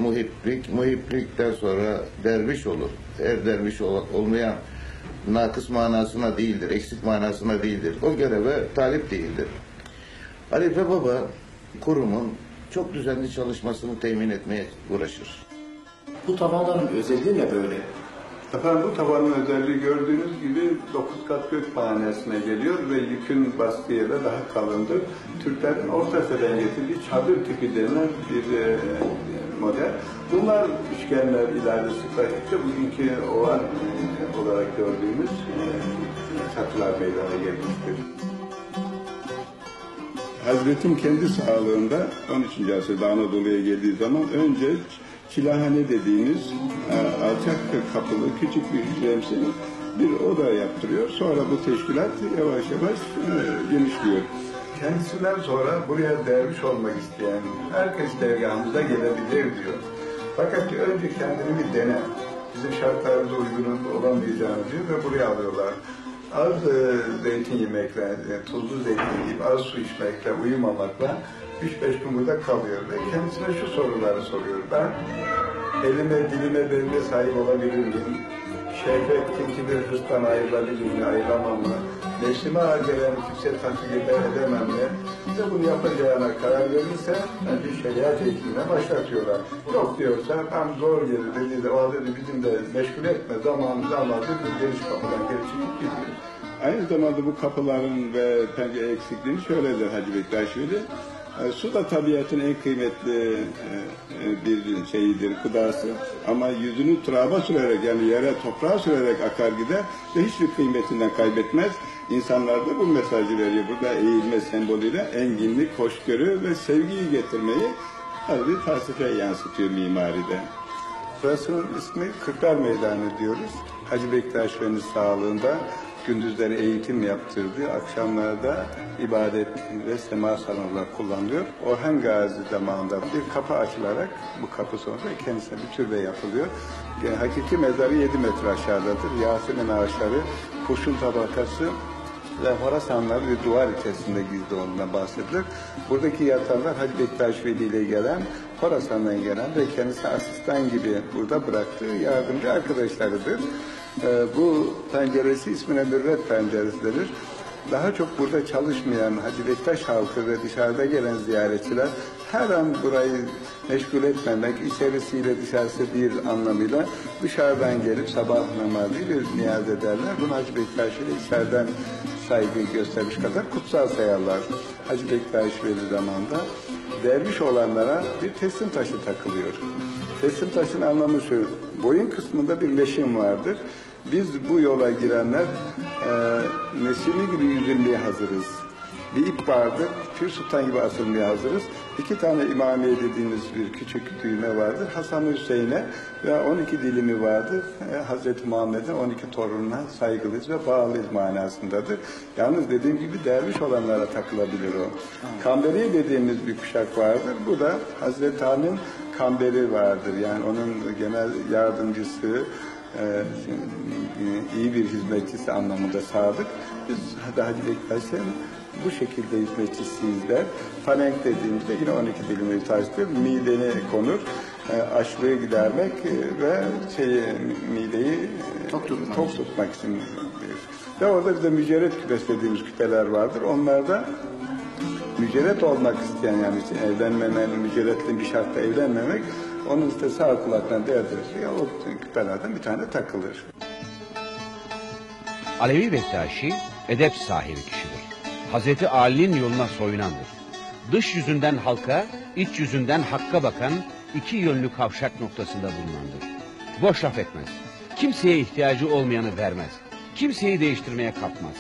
muhiplikten sonra derviş olur. Eğer derviş olmayan nakıs manasına değildir, eksik manasına değildir. O göreve talip değildir. Halife Baba kurumun çok düzenli çalışmasını temin etmeye uğraşır. Bu tavanların özelliği ne böyle? Efendim bu tavanın özelliği gördüğünüz gibi 9 kat gök pahanesine geliyor ve yükün bastığı yere daha kalındır. Türklerin Orta Asya'dan getirdiği çadır tipi denilen bir model. Bunlar üçgenler ileride sıklaştıkça bugünkü oval olarak gördüğümüz çatılar meydana gelmiştir. Hazretim kendi sağlığında 13. asırda Anadolu'ya geldiği zaman önce çilahane dediğimiz alçak kapılı küçük bir hücremsi bir oda yaptırıyor. Sonra bu teşkilat yavaş yavaş genişliyor. Kendisinden sonra buraya derviş olmak isteyen herkes dergahımıza gelebilir diyor. Fakat önce kendini bir dene. Bizim şartlarımıza uygun olamayacağını diyor ve buraya alıyorlar. Az zeytin yemekle, tuzlu zeytin yiyip az su içmekle, uyumamakla 3-5 gün burada kalıyor ve kendisine şu soruları soruyor. Ben elime, dilime, beline sahip olabilir miyim? Şehvet, kinkidir, hırstan ayrılabilir mi, ayrılamam mı? Nefsime ağır gelen kimse takip edemem mi? Size bunu yapacağına karar verirse bir şeriat eğitimine başlatıyorlar. Yok diyorsa tam zor gelir dedi de o halde bizim de meşgul etme zamanımızı almadı. Biz geniş kapıdan geri çıkıp gidiyoruz. Aynı zamanda bu kapıların ve pencere eksikliğini şöyledir Hacı Bektaşi Veli. Su da tabiatın en kıymetli bir şeyidir, gıdası. Ama yüzünü turaba sürerek yani yere, toprağa sürerek akar gider ve hiçbir kıymetinden kaybetmez. İnsanlar da bu mesajı veriyor. Burada eğilme sembolüyle enginlik, hoşgörü ve sevgiyi getirmeyi tabii bir felsefe yansıtıyor mimaride. Burasının ismi Kırklar Meydanı diyoruz. Hacı Bektaş Veli sağlığında gündüzleri eğitim yaptırdığı, akşamlarda ibadet ve sema salonu olarak kullanılıyor. Orhan Gazi zamanında bir kapı açılarak bu kapı sonunda kendisine bir türbe yapılıyor. Yani hakiki mezarı 7 metre aşağıdadır. Yasemin ağaçları, kurşun tabakası ve Horasanlar bir duvar içerisinde gizli olduğundan bahsedilir. Buradaki yatanlar Hacı Bektaş Veli ile gelen, Horasan'dan gelen ve kendisi asistan gibi burada bıraktığı yardımcı arkadaşlarıdır. Bu penceresi ismine Mürvet penceresi denir. Daha çok burada çalışmayan Hacı Bektaş halkı ve dışarıda gelen ziyaretçiler her an burayı meşgul etmemek, içerisiyle dışarısı bir anlamıyla dışarıdan gelip sabah namazı bir niyaz ederler. Bunu Hacı Bektaş ile içeriden saygı göstermiş kadar kutsal sayarlar. Hacı Bektaş Veli zamanında derviş olanlara bir teslim taşı takılıyor. Teslim taşın anlamı şu, boyun kısmında bir leşim vardır. Biz bu yola girenler Nesimi gibi yüzülmeye hazırız. Bir ip vardır, Pir Sultan gibi asılmaya hazırız. 2 tane imamiye dediğimiz bir küçük düğme vardır. Hasan Hüseyin'e ve 12 dilimi vardır. Hazreti Muhammed'in 12 torununa saygılıyız ve bağlıyız manasındadır. Yalnız dediğim gibi derviş olanlara takılabilir o. Kamberiye dediğimiz bir kuşak vardır. Bu da Hazreti Ali'nin kamberi vardır. Yani onun genel yardımcısı, iyi bir hizmetçisi anlamında sadık. Biz Hacı Bektaş'ın bu şekilde hizmetçisiyiz der. Palenk dediğimizde yine 12 dilimi taştır. Midene konur. Açlığı gidermek ve mideyi tok tutmak için. Ve orada bir de mücerret küpesi dediğimiz küpeler vardır. Onlarda mücerret olmak isteyen, yani evlenmemen, mücerretli bir şartla evlenmemek, onun işte sağ kulaktan değerlendirir. O küpelerden bir tane takılır. Alevi Bektaşi edep sahibi kişidir. Hazreti Ali'nin yoluna soyunandır. Dış yüzünden halka, iç yüzünden hakka bakan 2 yönlü kavşak noktasında bulunandır. Boş laf etmez. Kimseye ihtiyacı olmayanı vermez. Kimseyi değiştirmeye kalkmaz.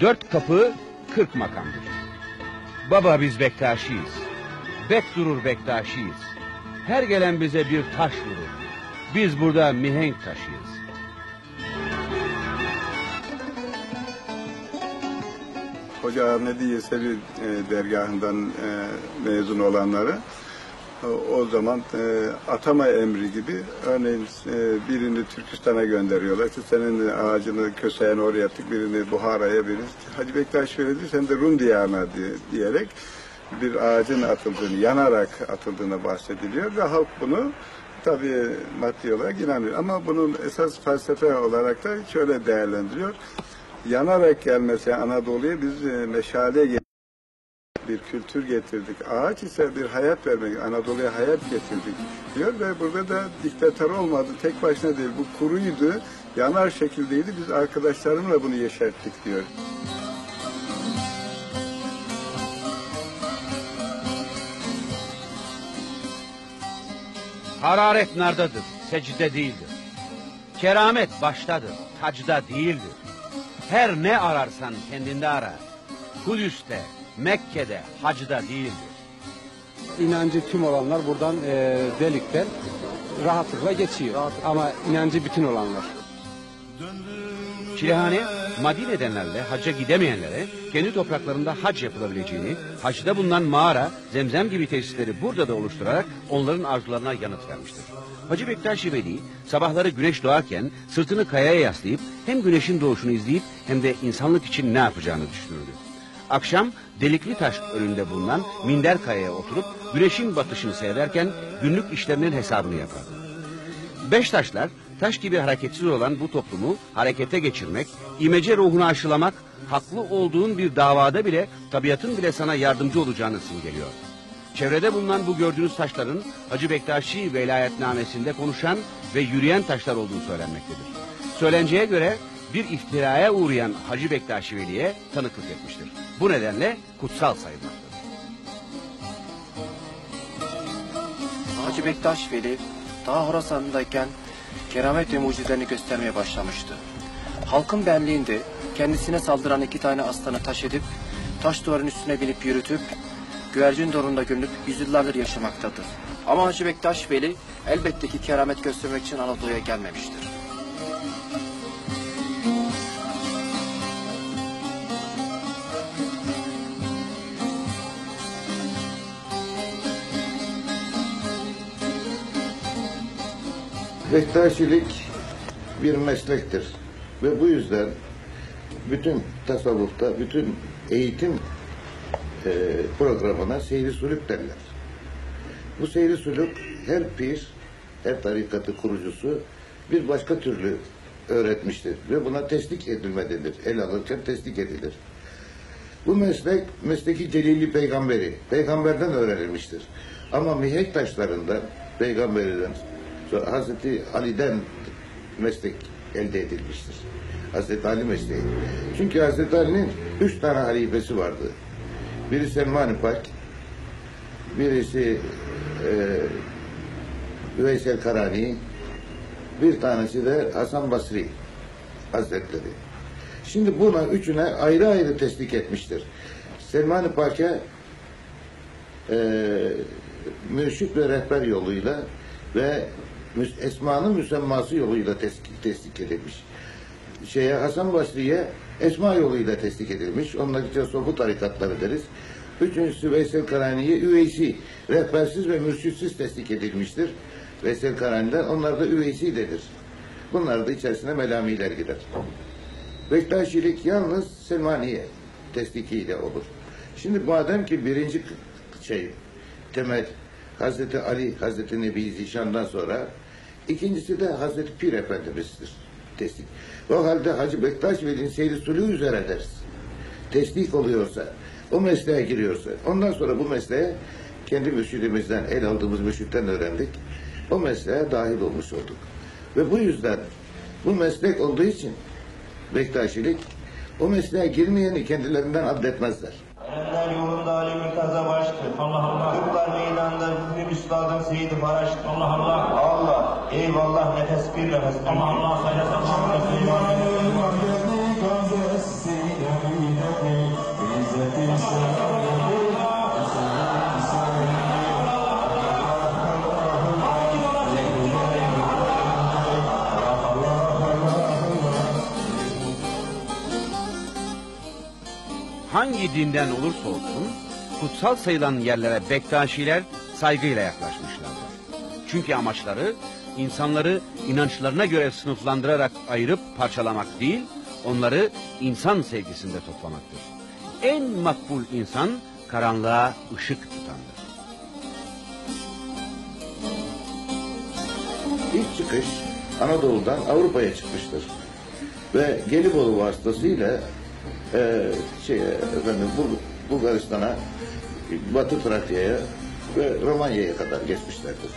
4 kapı 40 makamdır. Baba biz Bektaşiyiz. Bek durur Bektaşiyiz. Her gelen bize bir taş vurur. Biz burada mihenk taşıyız. Hoca Ahmedi Yesevi dergahından mezun olanları o zaman atama emri gibi, örneğin birini Türkistan'a gönderiyorlar. İşte senin ağacını Köse'ye oraya attık, birini Buhara'ya, birini Hacı Bektaş Veli sen de Rum diyarına diyerek bir ağacın atıldığını, yanarak atıldığına bahsediliyor ve halk bunu tabii maddi olarak inanıyor. Ama bunun esas felsefe olarak da şöyle değerlendiriyor. Yanarak gelmesi Anadolu'ya biz meşale bir kültür getirdik. Ağaç ise bir hayat vermek, Anadolu'ya hayat getirdik diyor ve burada da diktatör olmadı. Tek başına değil, bu kuruydu, yanar şekildeydi. Biz arkadaşlarımla bunu yeşerttik diyor. Hararet nardadır, secde değildir. Keramet baştadır, tacda değildir. Her ne ararsan kendinde ara. Kudüs'te, Mekke'de, hacda değildir. İnancı tüm olanlar buradan delikten rahatlıkla geçiyor. Ama inancı bütün olanlar. Çilehane, maddi nedenlerle hacca gidemeyenlere kendi topraklarında hac yapılabileceğini, hacda bulunan mağara, zemzem gibi tesisleri burada da oluşturarak onların arzularına yanıt vermiştir. Hacı Bektaş Veli sabahları güneş doğarken sırtını kayaya yaslayıp hem güneşin doğuşunu izleyip hem de insanlık için ne yapacağını düşünürdü. Akşam delikli taş önünde bulunan minder kayaya oturup güneşin batışını seyrederken günlük işlerinin hesabını yapardı. Beştaşlar taş gibi hareketsiz olan bu toplumu harekete geçirmek, imece ruhunu aşılamak, haklı olduğun bir davada bile tabiatın bile sana yardımcı olacağını simgeliyor. Çevrede bulunan bu gördüğünüz taşların Hacı Bektaşi velayetnamesinde konuşan ve yürüyen taşlar olduğu söylenmektedir. Söylenceye göre bir iftiraya uğrayan Hacı Bektaşi Veli'ye tanıklık etmiştir. Bu nedenle kutsal sayılmaktadır. Hacı Bektaş Veli daha Horasan'dayken keramet ve mucizelerini göstermeye başlamıştı. Halkın benliğinde kendisine saldıran 2 tane aslanı taş edip taş duvarın üstüne binip yürütüp güvercin donunda gömülüp yüzyıllardır yaşamaktadır. Ama Hacı Bektaş Veli elbette ki keramet göstermek için Anadolu'ya gelmemiştir. Bektaşilik bir meslektir ve bu yüzden bütün tasavvufta, bütün eğitim programına seyri sülük derler. Bu seyri sülük her pir, her tarikatı kurucusu bir başka türlü öğretmiştir ve buna teslik edilmelidir. El alırken teslik edilir. Bu mesleki Celili Peygamberi, peygamberden öğrenilmiştir. Ama mihenk taşlarında peygamberden sonra Hazreti Ali'den meslek elde edilmiştir. Hazreti Ali mesleği. Çünkü Hazreti Ali'nin 3 tane halifesi vardı. Biri Selman-ı Pak, birisi Üveysel Karani, bir tanesi de Hasan Basri Hazretleri. Şimdi buna üçüne ayrı ayrı tesdik etmiştir. Selman-ı Pak'e mürşit ve rehber yoluyla ve esmanın müsemması yoluyla tesdik edilmiş. Hasan Basri'ye esma yoluyla tesdik edilmiş. Onlar için sofu tarikatları deriz. Üçüncüsü Veysel Karani'ye Üveysi, rehbersiz ve mürşitsiz tesdik edilmiştir. Veysel Karani'den, onlar da Üveysi denir. Bunlar da içerisine melamiler girer. Bektaşilik yalnız Selmaniye tesdikiyle olur. Şimdi madem ki birinci temel Hazreti Ali, Hazreti Nebi Zişan'dan sonra ikincisi de Hazreti Pir Efendimiz'dir. Tesdik. O halde Hacı Bektaş Veli'nin seyri sülû üzere deriz. Tesdik oluyorsa, o mesleğe giriyorsa, ondan sonra bu mesleğe kendi mürşidimizden, el aldığımız mürşitten öğrendik. O mesleğe dahil olmuş olduk. Ve bu yüzden bu meslek olduğu için Bektaşilik, o mesleğe girmeyeni kendilerinden addetmezler. Erenler yolunda Ali Mürtaza baştı. Allah Allah. Kırklar meydanında bir üstadım Seyidi Faraş'tı. Allah Allah. Allah. Eyvallah nefes bir nefes. Allah Allah. Hangi dinden olursa olsun kutsal sayılan yerlere Bektaşiler saygıyla yaklaşmışlardır. Çünkü amaçları insanları inançlarına göre sınıflandırarak ayırıp parçalamak değil, onları insan sevgisinde toplamaktır. En makbul insan karanlığa ışık tutandır. İlk çıkış Anadolu'dan Avrupa'ya çıkmıştır. Ve Gelibolu vasıtasıyla Bulgaristan'a, Batı Trakya'ya ve Romanya'ya kadar geçmişlerdir.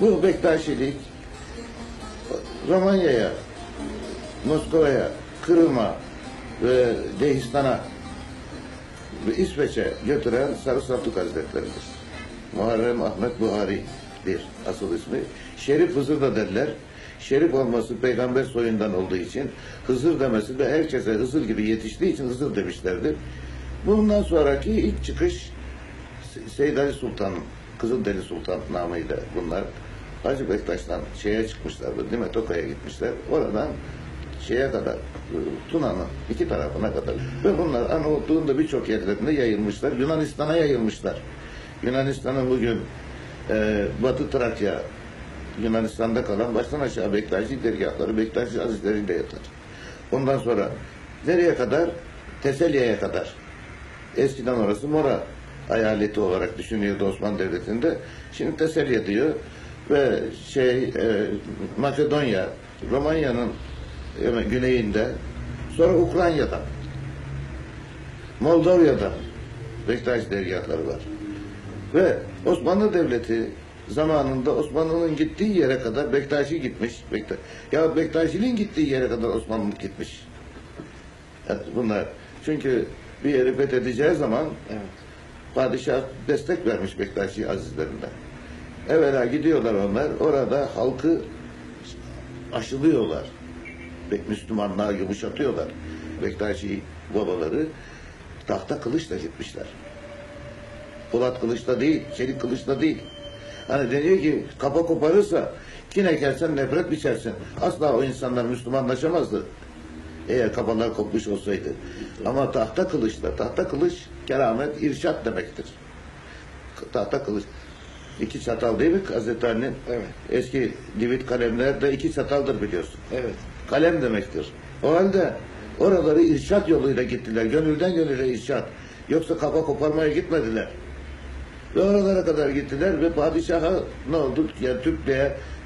Bu Bektaşilik Romanya'ya, Moskova'ya, Kırım'a ve Dehistan'a ve İsveç'e götüren Sarı Saltuk Hazretleri'dir. Muharrem Ahmet Buhari'dir asıl ismi. Şerif Hızır da derler. Şerif olması peygamber soyundan olduğu için, Hızır demesi de herkese Hızır gibi yetiştiği için Hızır demişlerdir. Bundan sonraki ilk çıkış Seyyid Ali Sultan, Kızıldeli Sultan namıyla bunlar Hacı Bektaş'tan çıkmışlardı, Dimetoka'ya gitmişler. Oradan kadar, Tuna'nın iki tarafına kadar. Ve bunlar Anadolu'nun da birçok yerlerinde yayılmışlar. Yunanistan'a yayılmışlar. Yunanistan'ın bugün Batı Trakya, Yunanistan'da kalan baştan aşağı Bektaşi dergahları, Bektaşi azizleriyle yatar. Ondan sonra nereye kadar? Teselya'ya kadar. Eskiden orası Mora eyaleti olarak düşünüyordu Osmanlı Devleti'nde. Şimdi Teselya diyor ve Makedonya, Romanya'nın güneyinde, sonra Ukrayna'da, Moldova'da Bektaşi dergahları var. Ve Osmanlı Devleti zamanında Osmanlı'nın gittiği yere kadar Bektaşi gitmiş. Bektaşiliğin gittiği yere kadar Osmanlı gitmiş. Yani bunlar. Çünkü bir yeri fethedeceği zaman padişah destek vermiş Bektaşi azizlerinden. Evvela gidiyorlar onlar. Orada halkı aşılıyorlar. Müslümanlığa yumuşatıyorlar. Bektaşi babaları tahta kılıçla gitmişler. Polat kılıçla değil, çelik kılıçla değil. Hani deniyor ki kafa koparırsa kin ekersen nefret biçersin. Asla o insanlar Müslümanlaşamazdı. Eğer kafalar kopmuş olsaydı. Ama tahta kılıçla, tahta kılıç keramet, irşat demektir. Tahta kılıç. 2 çatal değil mi Hazreti Ali'nin? Evet. Eski divit kalemler de 2 çataldır biliyorsun. Evet. Kalem demektir. O halde oraları irşat yoluyla gittiler. Gönülden gönüle irşat. Yoksa kafa koparmaya gitmediler. Ve oralara kadar gittiler ve padişaha ne oldu? Yani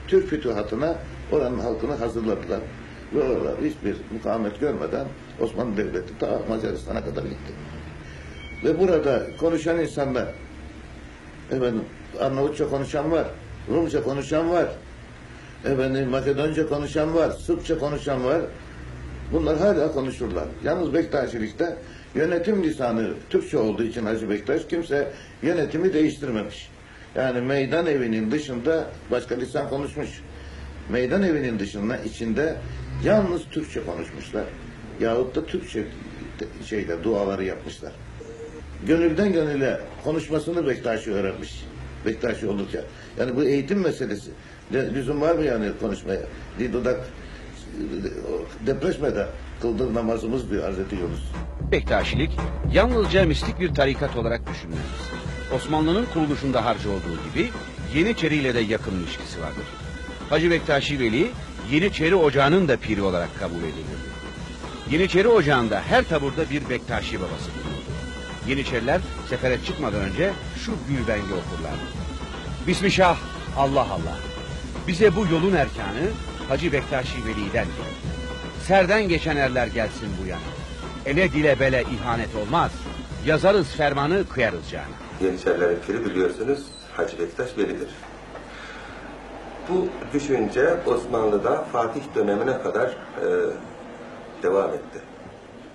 Türk fütühatına oranın halkını hazırladılar. Ve oralar hiçbir mukavemet görmeden Osmanlı Devleti ta Macaristan'a kadar gitti. Ve burada konuşan insanlar, efendim, Arnavutça konuşan var, Rumca konuşan var, efendim, Makedonca konuşan var, Sırpça konuşan var. Bunlar hala konuşurlar. Yalnız Bektaşilikte yönetim lisanı Türkçe olduğu için Hacı Bektaş kimse yönetimi değiştirmemiş. Yani meydan evinin dışında başka lisan konuşmuş. Meydan evinin dışında içinde yalnız Türkçe konuşmuşlar. Yahut da Türkçe duaları yapmışlar. Gönülden gönüle konuşmasını Bektaşi öğrenmiş. Bektaşi olurken. Yani bu eğitim meselesi. Lüzum var mı yani konuşmaya? Dil dudak depreşmeden kıldır namazımız diyor Hazreti Yunus. Bektaşilik yalnızca mistik bir tarikat olarak düşünmez. Osmanlı'nın kuruluşunda harcı olduğu gibi Yeniçeri ile de yakın ilişkisi vardır. Hacı Bektaşi Veli Yeniçeri Ocağı'nın da piri olarak kabul edilirdi. Yeniçeri Ocağı'nda her taburda bir Bektaşi babası bulunurdu. Yeniçeriler sefere çıkmadan önce şu gülbengi okurlardı. Bismillah, Allah Allah. Bize bu yolun erkanı Hacı Bektaşi Veli'den gelir. Serden geçen erler gelsin bu yana. Ele dile bele ihanet olmaz. Yazarız fermanı, kıyarız cana. Yeniçerilerin piri biliyorsunuz Hacı Bektaş Veli'dir. Bu düşünce Osmanlı'da Fatih dönemine kadar devam etti.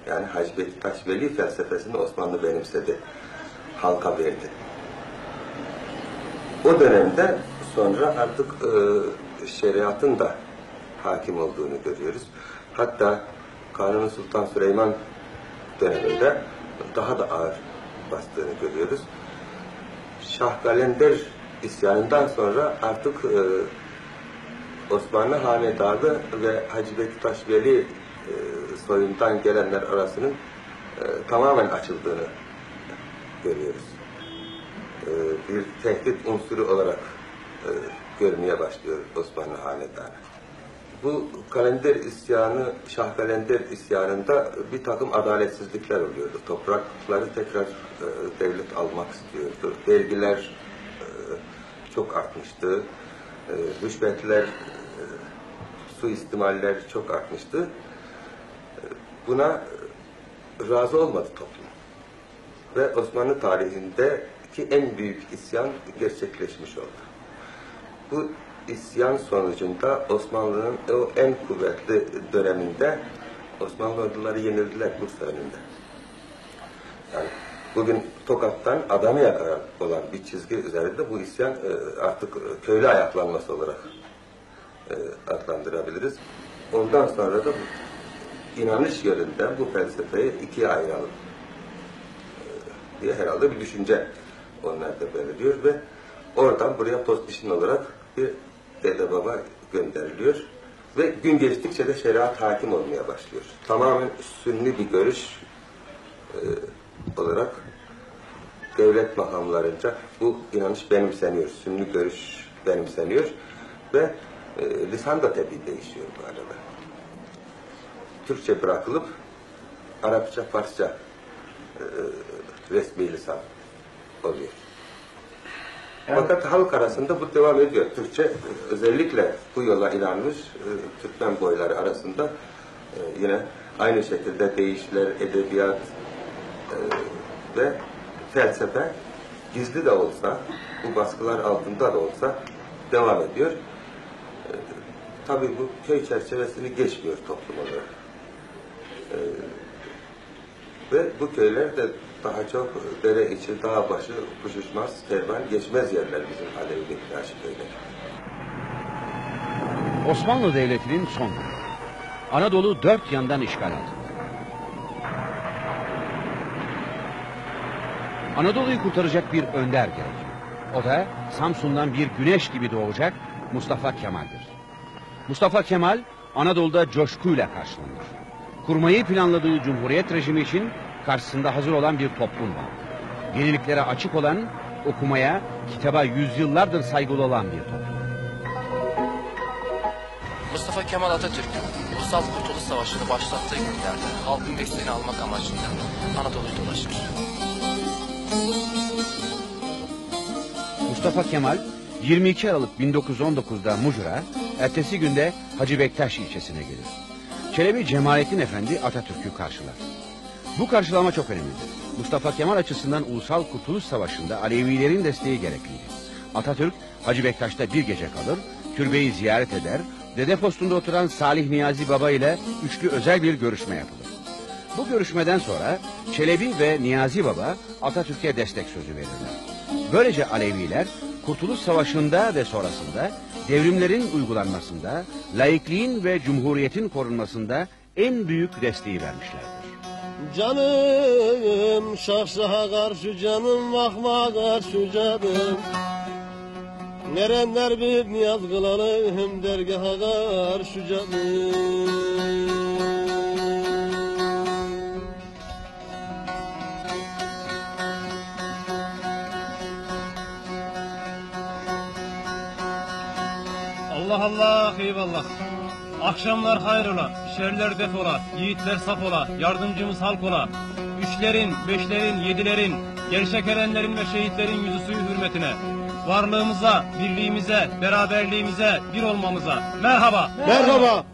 Yani Hacı Bektaş Veli felsefesini Osmanlı benimsedi. Halka verdi. O dönemde sonra artık şeriatın da hakim olduğunu görüyoruz. Hatta Kanuni Sultan Süleyman döneminde daha da ağır bastığını görüyoruz. Şah Kalender isyanından sonra artık Osmanlı hanedanı ve Hacı Bektaş Veli soyundan gelenler arasının tamamen açıldığını görüyoruz. Bir tehdit unsuru olarak görmeye başlıyor Osmanlı hanedanı. Bu Kalender isyanı, Şah Kalender isyanında bir takım adaletsizlikler oluyordu. Toprakları tekrar devlet almak istiyordu. Vergiler çok artmıştı. Rüşvetler, suistimaller çok artmıştı. Buna razı olmadı toplum. Ve Osmanlı tarihindeki en büyük isyan gerçekleşmiş oldu. Bu isyan sonucunda Osmanlı'nın o en kuvvetli döneminde Osmanlı orduları yenildiler Bursa önünde. Yani bugün Tokat'tan Adana'ya kadar olan bir çizgi üzerinde bu isyan artık köylü ayaklanması olarak adlandırabiliriz. Ondan sonra da inanış yönünden bu felsefeyi ikiye ayıralım diye herhalde bir düşünce onlarda belirliyor ve oradan buraya postişin olarak bir dede baba gönderiliyor ve gün geçtikçe de şeriat hakim olmaya başlıyor. Tamamen sünni bir görüş olarak devlet makamlarınca bu inanış benimseniyor, sünni görüş benimseniyor ve lisan da tabii değişiyor bu arada. Türkçe bırakılıp Arapça, Farsça resmi lisan oluyor. Evet. Fakat halk arasında bu devam ediyor. Türkçe özellikle bu yola inanmış Türkmen boyları arasında yine aynı şekilde değişler, edebiyat ve felsefe gizli de olsa, bu baskılar altında da olsa devam ediyor. Tabii bu köy çerçevesini geçmiyor toplum olarak. Ve bu köyler de daha çok dere içi, dağ başı, kuş uçmaz, kervan geçmez yerler bizim Alevi Bektaşi köyleri. Osmanlı Devleti'nin son günü. Anadolu 4 yandan işgal altında. Anadolu'yu kurtaracak bir önder gerekir. O da Samsun'dan bir güneş gibi doğacak Mustafa Kemal'dir. Mustafa Kemal Anadolu'da coşkuyla karşılanır. Kurmayı planladığı Cumhuriyet rejimi için karşısında hazır olan bir toplum var. Yeniliklere açık olan, okumaya, kitaba yüzyıllardır saygılı olan bir toplum. Mustafa Kemal Atatürk, Ulusal Kurtuluş Savaşı'nı başlattığı günlerde halkın desteğini almak amacıyla Anadolu'yu dolaşır. Mustafa Kemal 22 Aralık 1919'da Mucur'a, ertesi günde Hacı Bektaş ilçesine gelir. Çelebi Cemalettin Efendi Atatürk'ü karşılar. Bu karşılama çok önemlidir. Mustafa Kemal açısından Ulusal Kurtuluş Savaşı'nda Alevilerin desteği gerekliydi. Atatürk Hacı Bektaş'ta bir gece kalır, türbeyi ziyaret eder, Dede Postu'nda oturan Salih Niyazi Baba ile üçlü özel bir görüşme yapılır. Bu görüşmeden sonra Çelebi ve Niyazi Baba Atatürk'e destek sözü verirler. Böylece Aleviler Kurtuluş Savaşı'nda ve sonrasında devrimlerin uygulanmasında, laikliğin ve cumhuriyetin korunmasında en büyük desteği vermişlerdir. Canım şahşaha karşı canım, vahva karşı canım. Nerenler bir niyaz kılalım dergaha karşı canım. Allah Allah, eyvallah. Akşamlar hayrola, şerler def ola, yiğitler saf ola, yardımcımız halk ola. Üçlerin, beşlerin, yedilerin, gerçek erenlerin ve şehitlerin yüzü suyu hürmetine. Varlığımıza, birliğimize, beraberliğimize, bir olmamıza. Merhaba. Merhaba.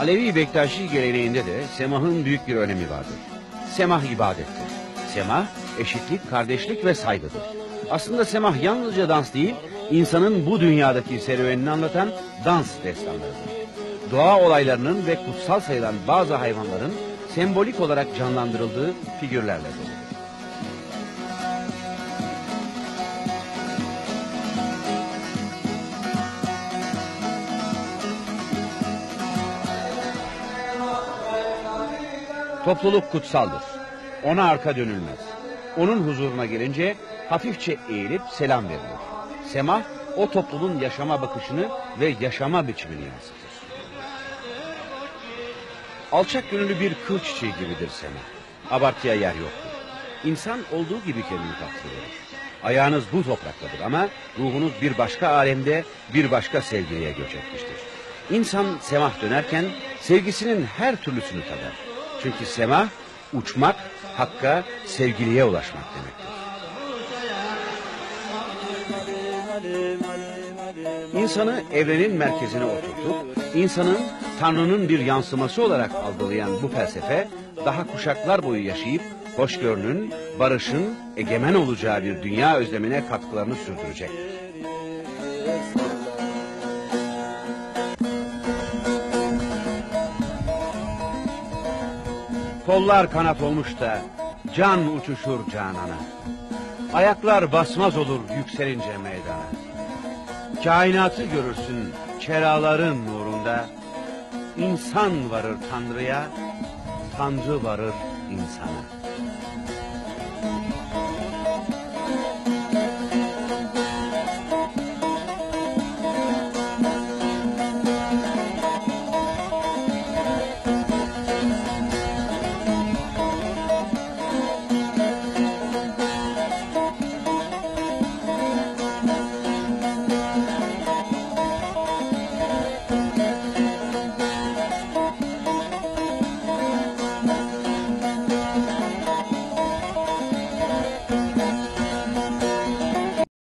Alevi Bektaşi geleneğinde de semahın büyük bir önemi vardır. Semah ibadettir. Semah eşitlik, kardeşlik ve saygıdır. Aslında semah yalnızca dans değil, insanın bu dünyadaki serüvenini anlatan dans destanlarıdır. Doğa olaylarının ve kutsal sayılan bazı hayvanların sembolik olarak canlandırıldığı figürlerle doludur. Topluluk kutsaldır. Ona arka dönülmez. Onun huzuruna gelince hafifçe eğilip selam verilir. Semah o toplumun yaşama bakışını ve yaşama biçimini yansıtır. Alçak gönüllü bir kıl çiçeği gibidir semah. Abartıya yer yoktur. İnsan olduğu gibi kendini takdir eder. Ayağınız bu topraktadır ama ruhunuz bir başka alemde, bir başka sevgiliye göç etmiştir. İnsan semah dönerken sevgisinin her türlüsünü tadar. Çünkü semah, uçmak, hakka, sevgiliye ulaşmak demektir. İnsanı evrenin merkezine oturtup, insanın Tanrı'nın bir yansıması olarak algılayan bu felsefe, daha kuşaklar boyu yaşayıp, hoşgörünün, barışın egemen olacağı bir dünya özlemine katkılarını sürdürecektir. Kollar kanat olmuş da can uçuşur canana. Ayaklar basmaz olur yükselince meydana. Kainatı görürsün çeraların nurunda. İnsan varır Tanrı'ya, Tanrı varır insana.